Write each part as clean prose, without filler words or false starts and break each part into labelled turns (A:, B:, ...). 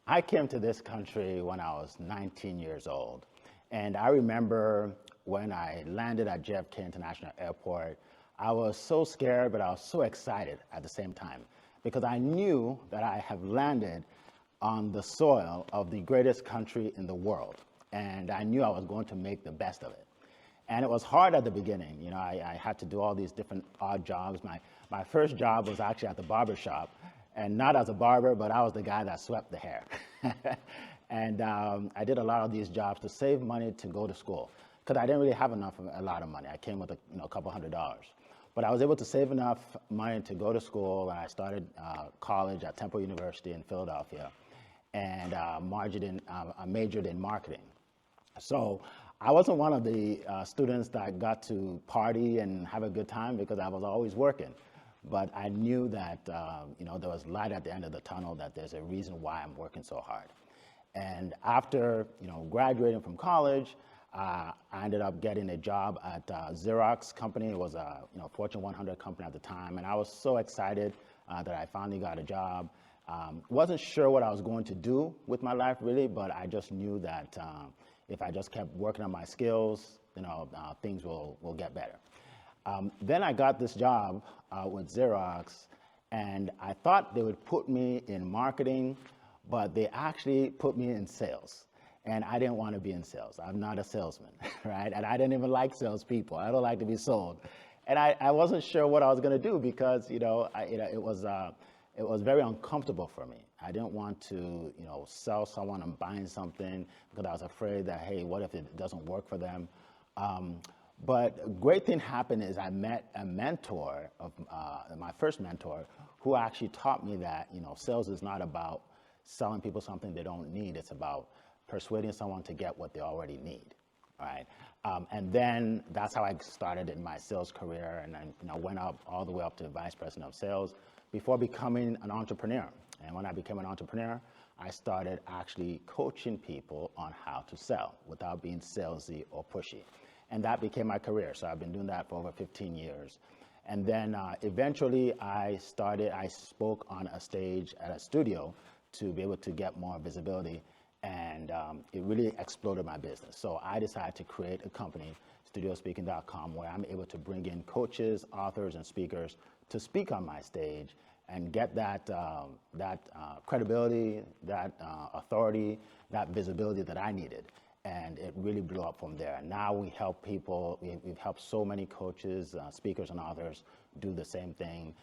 A: I came to this country when I was 19 years old. And I remember when I landed at JFK International Airport, I was so scared, but I was so excited at the same time because I knew that I have landed on the soil of the greatest country in the world. And I knew I was going to make the best of it. And it was hard at the beginning. You know, I had to do all these different odd jobs. My first job was actually at the barber shop, and not as a barber, but I was the guy that swept the hair. And I did a lot of these jobs to save money to go to school, because I didn't really have a lot of money. I came with a couple $100s. But I was able to save enough money to go to school, and I started college at Temple University in Philadelphia, and majored in marketing. So I wasn't one of the students that got to party and have a good time because I was always working. But I knew that there was light at the end of the tunnel, that there's a reason why I'm working so hard. And after graduating from college, I ended up getting a job at Xerox company. It was a Fortune 100 company at the time, and I was so excited that I finally got a job. Wasn't sure what I was going to do with my life really, but I just knew that if I just kept working on my skills, things will get better. Then I got this job with Xerox, and I thought they would put me in marketing, but they actually put me in sales. And I didn't want to be in sales. I'm not a salesman, right? And I didn't even like salespeople. I don't like to be sold. And I wasn't sure what I was going to do because, it was very uncomfortable for me. I didn't want to, sell someone on buying something because I was afraid that, hey, what if it doesn't work for them? But a great thing happened is I met a mentor, my first mentor, who actually taught me that, sales is not about selling people something they don't need. It's about persuading someone to get what they already need, right? And then that's how I started in my sales career, and I went up all the way up to vice president of sales before becoming an entrepreneur. And when I became an entrepreneur, I started actually coaching people on how to sell without being salesy or pushy. And that became my career. So I've been doing that for over 15 years. And then eventually I spoke on a stage at a studio to be able to get more visibility. And it really exploded my business. So I decided to create a company, studiospeaking.com, where I'm able to bring in coaches, authors, and speakers to speak on my stage and get that credibility, that authority, that visibility that I needed. And it really blew up from there. Now we help people, we've helped so many coaches, speakers, and authors do the same thing.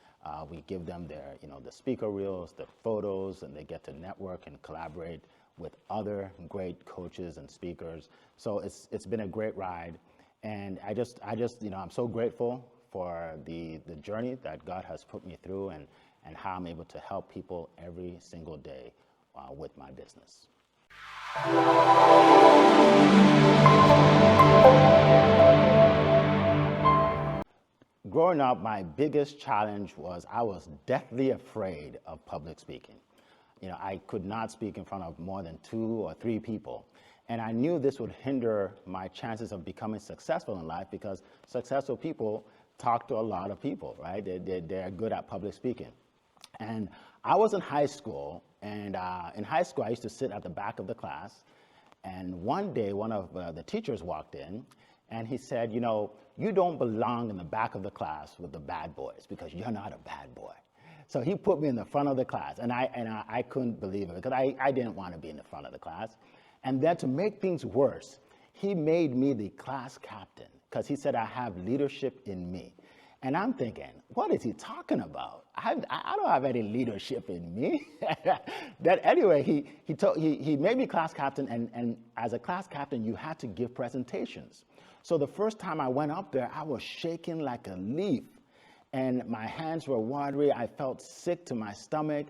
A: We give them their, the speaker reels, the photos, and they get to network and collaborate with other great coaches and speakers. So it's been a great ride. And I'm so grateful for the journey that God has put me through and how I'm able to help people every single day with my business. Growing up, my biggest challenge was I was deathly afraid of public speaking. I could not speak in front of more than 2 or 3 people. And I knew this would hinder my chances of becoming successful in life because successful people talk to a lot of people, right? They're good at public speaking. And I was in high school, and in high school, I used to sit at the back of the class. And one day, one of the teachers walked in, and he said, you don't belong in the back of the class with the bad boys because you're not a bad boy. So he put me in the front of the class, and I couldn't believe it because I didn't want to be in the front of the class. And then to make things worse, he made me the class captain because he said I have leadership in me. And I'm thinking, what is he talking about? I don't have any leadership in me. That anyway, he made me class captain, and as a class captain, you had to give presentations. So the first time I went up there, I was shaking like a leaf, and my hands were watery. I felt sick to my stomach.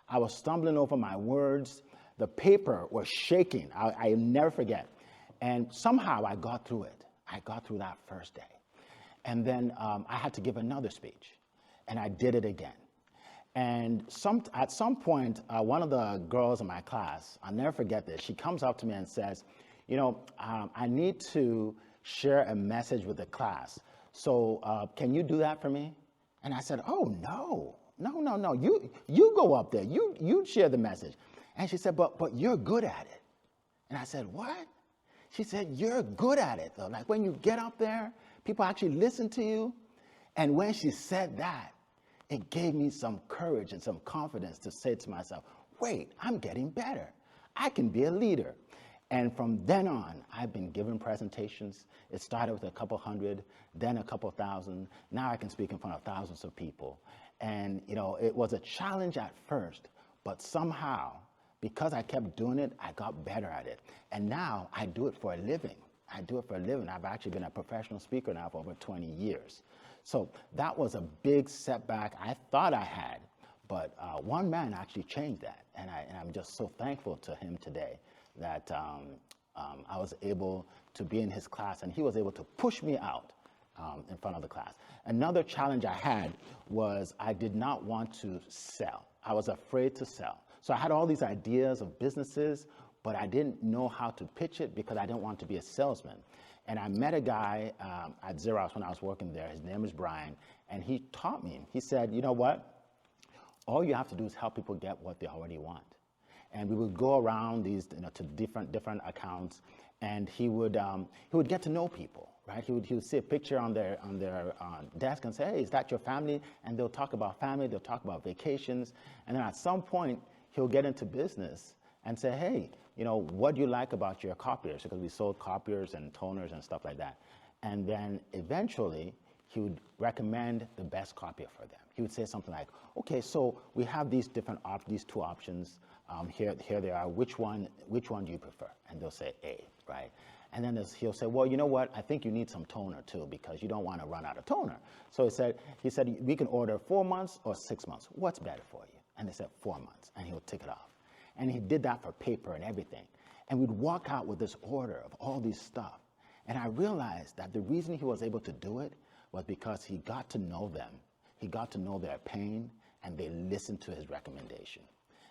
A: I was stumbling over my words. The paper was shaking. I'll never forget. And somehow I got through it. I got through that first day. And then I had to give another speech, and I did it again. And at some point, one of the girls in my class, I'll never forget this, she comes up to me and says, I need to share a message with the class. So can you do that for me? And I said, oh, no, you go up there. You share the message. And she said, but you're good at it. And I said, what? She said, you're good at it, though. Like when you get up there, people actually listen to you. And when she said that, it gave me some courage and some confidence to say to myself, wait, I'm getting better. I can be a leader. And from then on, I've been giving presentations. It started with a couple hundred, then a couple thousand. Now I can speak in front of thousands of people. And it was a challenge at first, but somehow, because I kept doing it, I got better at it. And now I do it for a living. I do it for a living. I've actually been a professional speaker now for over 20 years. So that was a big setback I thought I had, but one man actually changed that. And I'm just so thankful to him today that I was able to be in his class, and he was able to push me out in front of the class. Another challenge I had was I did not want to sell. I was afraid to sell. So I had all these ideas of businesses, but I didn't know how to pitch it because I didn't want to be a salesman. And I met a guy at Xerox when I was working there. His name is Brian, and he taught me. He said, you know what? All you have to do is help people get what they already want. And we would go around these, to different accounts, and he would get to know people, right? He would see a picture on their desk and say, hey, is that your family? And they'll talk about family, they'll talk about vacations, and then at some point he'll get into business and say, hey, what do you like about your copiers? Because we sold copiers and toners and stuff like that. And then eventually he would recommend the best copier for them. He would say something like, okay, so we have these these two options. Here they are. Which one do you prefer? And they'll say A, right? And then he'll say, well, you know what? I think you need some toner too, because you don't want to run out of toner. So he said, we can order 4 months or 6 months. What's better for you? And they said 4 months, and he'll tick it off. And he did that for paper and everything. And we'd walk out with this order of all these stuff. And I realized that the reason he was able to do it was because he got to know them. He got to know their pain, and they listened to his recommendation.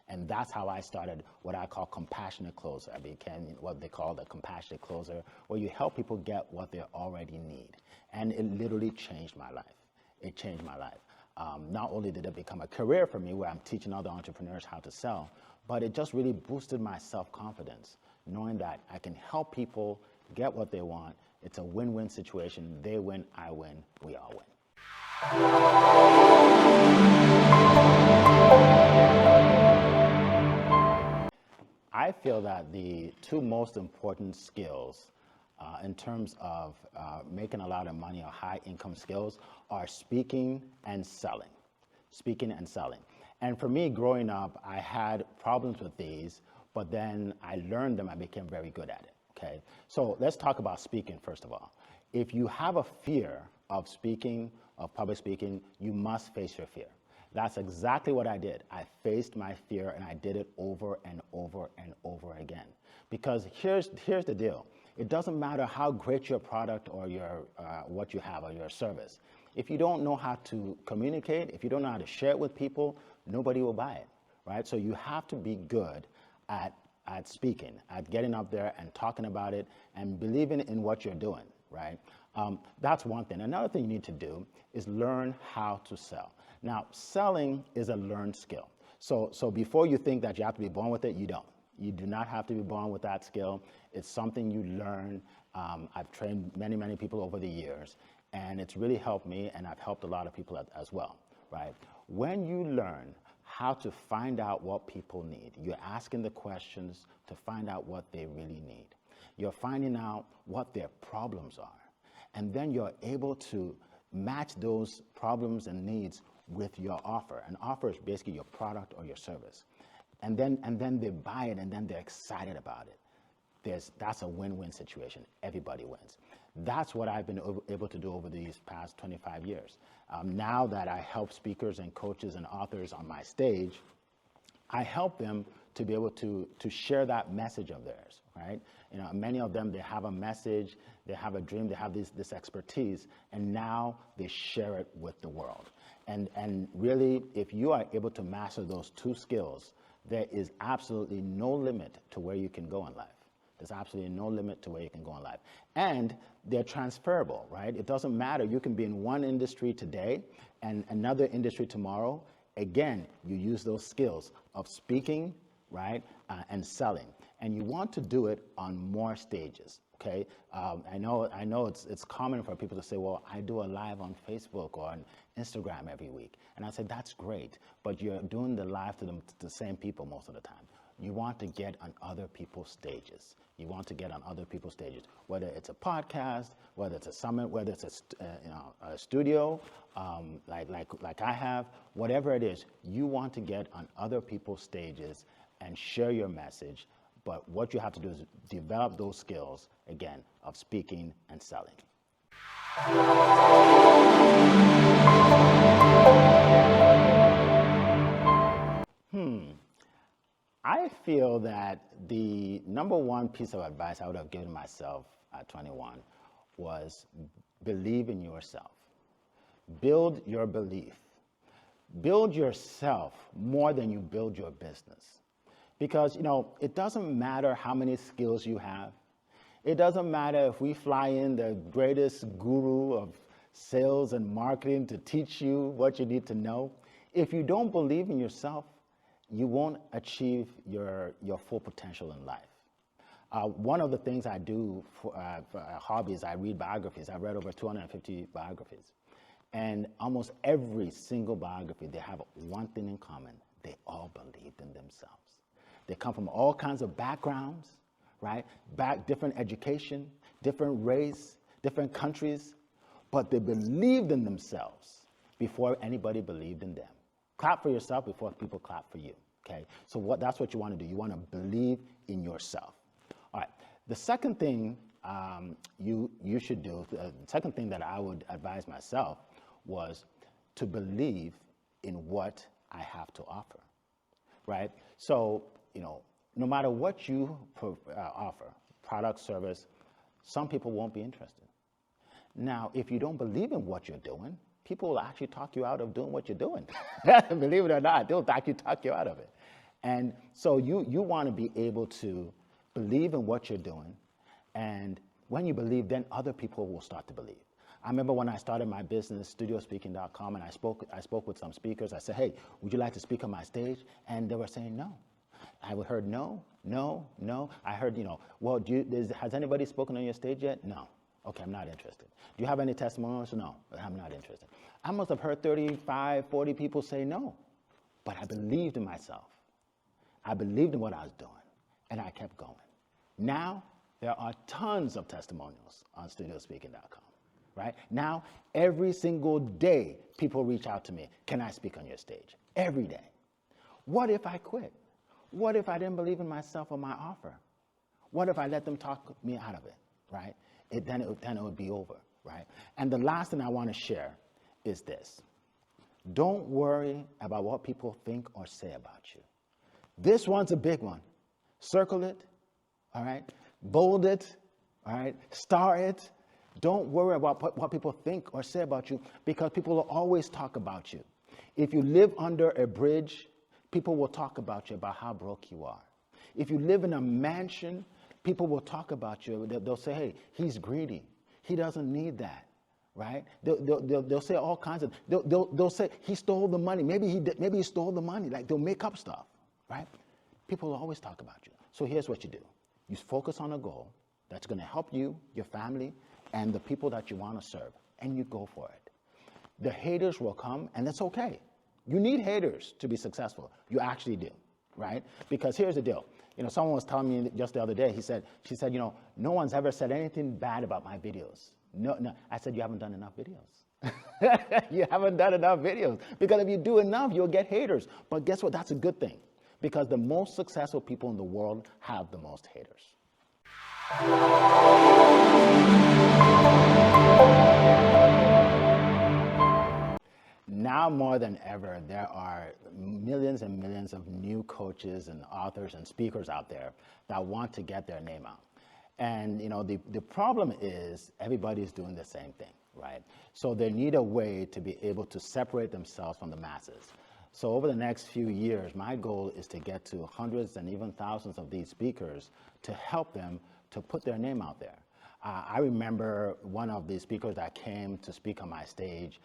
A: And that's how I started what I call compassionate closer. I became what they call the compassionate closer, where you help people get what they already need. And it literally changed my life. It changed my life. Not only did it become a career for me where I'm teaching other entrepreneurs how to sell, but it just really boosted my self-confidence, knowing that I can help people get what they want. It's a win-win situation. They win, I win, we all win. I feel that the two most important skills in terms of making a lot of money or high income skills are speaking and selling. Speaking and selling. And for me, growing up, I had problems with these, but then I learned them. I became very good at it, okay? So let's talk about speaking, first of all. If you have a fear of speaking, of public speaking, you must face your fear. That's exactly what I did. I faced my fear, and I did it over and over and over again. Because here's the deal. It doesn't matter how great your product or your what you have or your service. If you don't know how to communicate, if you don't know how to share it with people, nobody will buy it, right? So you have to be good at speaking, at getting up there and talking about it and believing in what you're doing, right? That's one thing. Another thing you need to do is learn how to sell. Now, selling is a learned skill. So before you think that you have to be born with it, you don't. You do not have to be born with that skill. It's something you learn. I've trained many, many people over the years, and it's really helped me, and I've helped a lot of people as well, right? When you learn how to find out what people need, you're asking the questions to find out what they really need. You're finding out what their problems are, and then you're able to match those problems and needs with your offer. An offer is basically your product or your service. And then they buy it, and then they're excited about it. That's a win-win situation. Everybody wins. That's what I've been able to do over these past 25 years. Now that I help speakers and coaches and authors on my stage, I help them to be able to share that message of theirs, right? Many of them, they have a message, they have a dream, they have this expertise, and now they share it with the world. And really, if you are able to master those two skills, there is absolutely no limit to where you can go in life. There's absolutely no limit to where you can go in life. And they're transferable, right? It doesn't matter. You can be in one industry today and another industry tomorrow. Again, you use those skills of speaking, right? And selling. And you want to do it on more stages, okay? I know it's common for people to say, well, I do a live on Facebook or on Instagram every week. And I said, that's great, but you're doing the live to the same people most of the time. You want to get on other people's stages. You want to get on other people's stages, whether it's a podcast, whether it's a summit, whether it's a studio, like I have, whatever it is, you want to get on other people's stages and share your message. But what you have to do is develop those skills, again, of speaking and selling. I feel that the number one piece of advice I would have given myself at 21 was believe in yourself. Build your belief. Build yourself more than you build your business. Because, it doesn't matter how many skills you have. It doesn't matter if we fly in the greatest guru of sales and marketing to teach you what you need to know. If you don't believe in yourself, you won't achieve your full potential in life. One of the things I do for a hobby is I read biographies. I've read over 250 biographies. And almost every single biography, they have one thing in common. They all believed in themselves. They come from all kinds of backgrounds, right? Different education, different race, different countries, but they believed in themselves before anybody believed in them. Clap for yourself before people clap for you, okay? So that's what you want to do. You want to believe in yourself. All right, the second thing you should do, the second thing that I would advise myself was to believe in what I have to offer, right? So, no matter what you offer, product, service, some people won't be interested. Now, if you don't believe in what you're doing, people will actually talk you out of doing what you're doing. Believe it or not, they'll actually talk you out of it. And so you want to be able to believe in what you're doing. And when you believe, then other people will start to believe. I remember when I started my business, studiospeaking.com, and I spoke with some speakers. I said, hey, would you like to speak on my stage? And they were saying no. I heard no. I heard, well, has anybody spoken on your stage yet? No. Okay, I'm not interested. Do you have any testimonials? No, I'm not interested. I must have heard 35, 40 people say no, but I believed in myself. I believed in what I was doing, and I kept going. Now, there are tons of testimonials on studiospeaking.com, right? Now, every single day, people reach out to me, can I speak on your stage? Every day. What if I quit? What if I didn't believe in myself or my offer? What if I let them talk me out of it, right? Then it would be over, right? And the last thing I want to share is this. Don't worry about what people think or say about you. This one's a big one. Circle it, all right? Bold it, all right? Star it. Don't worry about what people think or say about you, because people will always talk about you. If you live under a bridge, people will talk about you, about how broke you are. If you live in a mansion, people will talk about you. They'll say, hey, he's greedy. He doesn't need that, right? They'll say all kinds of, they'll say he stole the money. Maybe he stole the money. Like, they'll make up stuff, right? People will always talk about you. So here's what you do. You focus on a goal that's going to help you, your family, and the people that you want to serve, and you go for it. The haters will come, and that's okay. You need haters to be successful. You actually do, right? Because here's the deal. Someone was telling me just the other day, she said, no one's ever said anything bad about my videos. No. I said, you haven't done enough videos. You haven't done enough videos. Because if you do enough, you'll get haters. But guess what? That's a good thing. Because the most successful people in the world have the most haters. Now more than ever, there are millions and millions of new coaches and authors and speakers out there that want to get their name out. And the problem is everybody's doing the same thing, right? So they need a way to be able to separate themselves from the masses. So over the next few years, my goal is to get to hundreds and even thousands of these speakers to help them to put their name out there. I remember one of the speakers that came to speak on my stage.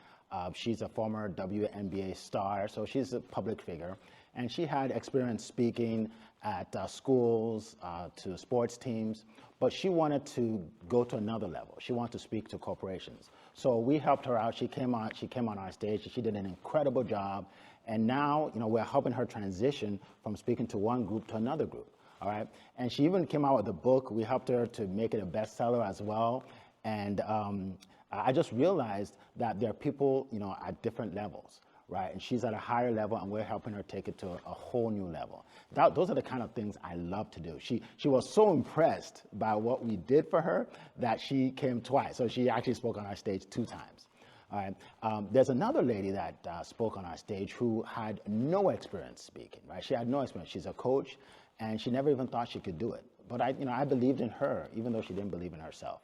A: She's a former WNBA star, so she's a public figure, and she had experience speaking at schools, to sports teams, but she wanted to go to another level. She wanted to speak to corporations. So we helped her out. She came on our stage. She did an incredible job. And now, we're helping her transition from speaking to one group to another group. All right. And she even came out with a book. We helped her to make it a bestseller as well. And I just realized that there are people, at different levels. Right, and she's at a higher level, and we're helping her take it to a whole new level. Those are the kind of things I love to do. She was so impressed by what we did for her that she came twice. So she actually spoke on our stage 2 times. All right. There's another lady that spoke on our stage who had no experience speaking. Right, she had no experience. She's a coach, and she never even thought she could do it. But I believed in her, even though she didn't believe in herself.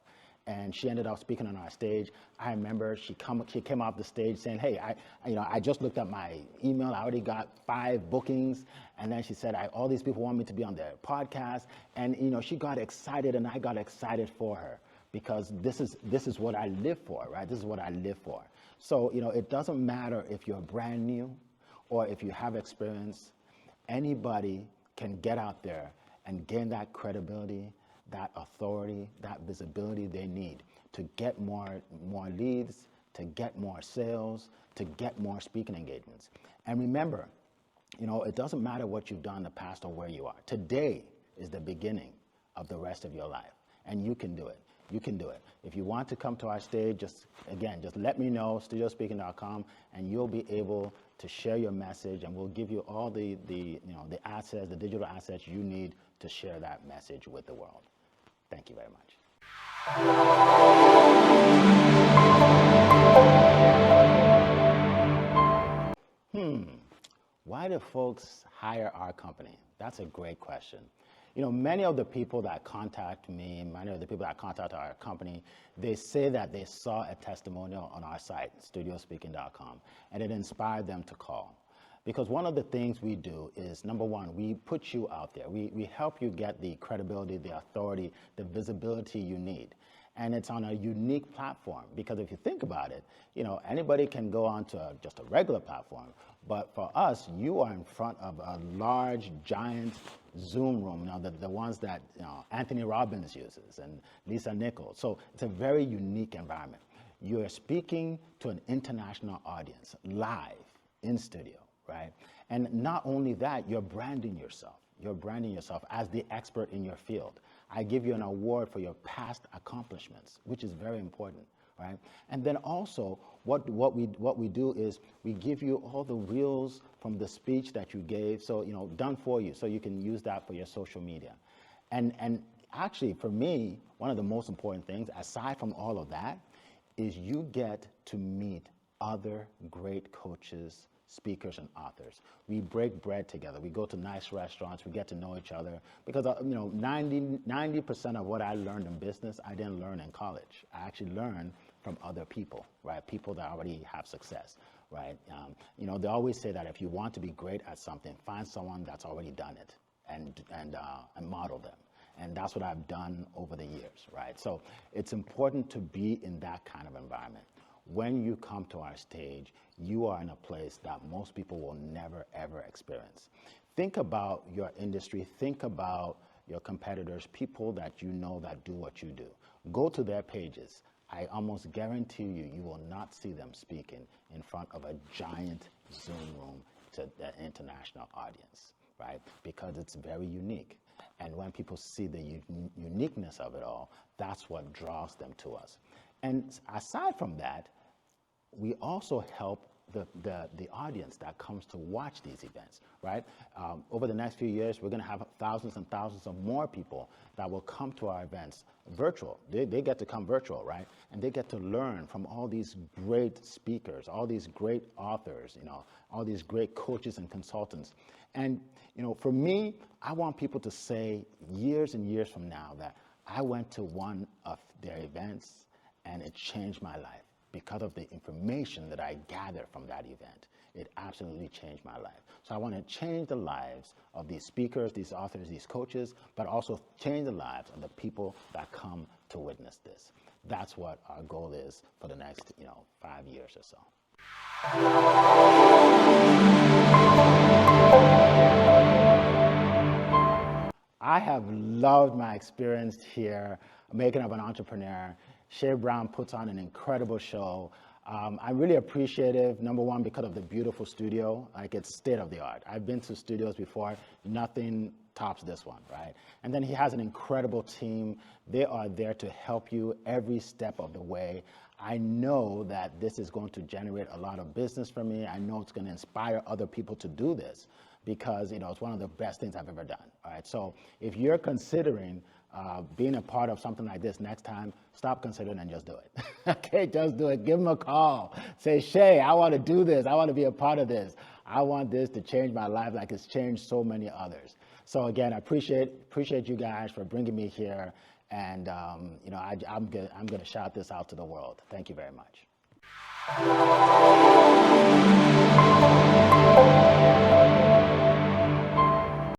A: And she ended up speaking on our stage. I remember she came off the stage saying, "Hey, I just looked at my email. I already got 5 bookings." And then she said, "All these people want me to be on their podcast." And she got excited, and I got excited for her because this is what I live for, right? This is what I live for. So it doesn't matter if you're brand new or if you have experience. Anybody can get out there and gain that credibility, that authority, that visibility they need to get more leads, to get more sales, to get more speaking engagements. And remember, it doesn't matter what you've done in the past or where you are. Today is the beginning of the rest of your life, and you can do it. You can do it. If you want to come to our stage, just let me know, studiospeaking.com, and you'll be able to share your message, and we'll give you all the assets, the digital assets you need to share that message with the world. Thank you very much. Why do folks hire our company? That's a great question. Many of the people that contact me, many of the people that contact our company, they say that they saw a testimonial on our site, studiospeaking.com, and it inspired them to call. Because one of the things we do is, number one, we put you out there. We help you get the credibility, the authority, the visibility you need. And it's on a unique platform, because if you think about it, anybody can go onto just a regular platform. But for us, you are in front of a large, giant Zoom room, the ones that Anthony Robbins uses and Lisa Nichols. So it's a very unique environment. You are speaking to an international audience live in studio. Right? And not only that, you're branding yourself. You're branding yourself as the expert in your field. I give you an award for your past accomplishments, which is very important, right? And then also, what we do is we give you all the reels from the speech that you gave, so done for you, so you can use that for your social media. And actually, for me, one of the most important things, aside from all of that, is you get to meet other great coaches, speakers, and authors. We break bread together. We go to nice restaurants. We get to know each other because 90% of what I learned in business, I didn't learn in college. I actually learned from other people, right? People that already have success, right? They always say that if you want to be great at something, find someone that's already done it and model them. And that's what I've done over the years, right? So it's important to be in that kind of environment. When you come to our stage, you are in a place that most people will never, ever experience. Think about your industry. Think about your competitors, people that that do what you do. Go to their pages. I almost guarantee you will not see them speaking in front of a giant Zoom room to the international audience, right? Because it's very unique. And when people see the uniqueness of it all, that's what draws them to us. And aside from that, we also help the audience that comes to watch these events, right? Over the next few years, we're going to have thousands and thousands of more people that will come to our events virtual. They get to come virtual, right? And they get to learn from all these great speakers, all these great authors, all these great coaches and consultants. And, for me, I want people to say years and years from now that I went to one of their events and it changed my life. Because of the information that I gathered from that event, it absolutely changed my life. So I want to change the lives of these speakers, these authors, these coaches, but also change the lives of the people that come to witness this. That's what our goal is for the next, 5 years or so. I have loved my experience here, Making of an Entrepreneur. Shay Brown puts on an incredible show. I'm really appreciative, number one, because of the beautiful studio. Like, it's state of the art. I've been to studios before, nothing tops this one, right? And then he has an incredible team. They are there to help you every step of the way. I know that this is going to generate a lot of business for me. I know it's going to inspire other people to do this because, you know, it's one of the best things I've ever done, all right? So if you're considering being a part of something like this next time, stop considering and just do it. Okay, just do it. Give them a call. Say, Shay, I want to do this. I want to be a part of this. I want this to change my life like it's changed so many others. So again, I appreciate you guys for bringing me here. And you know, I'm gonna shout this out to the world. Thank you very much.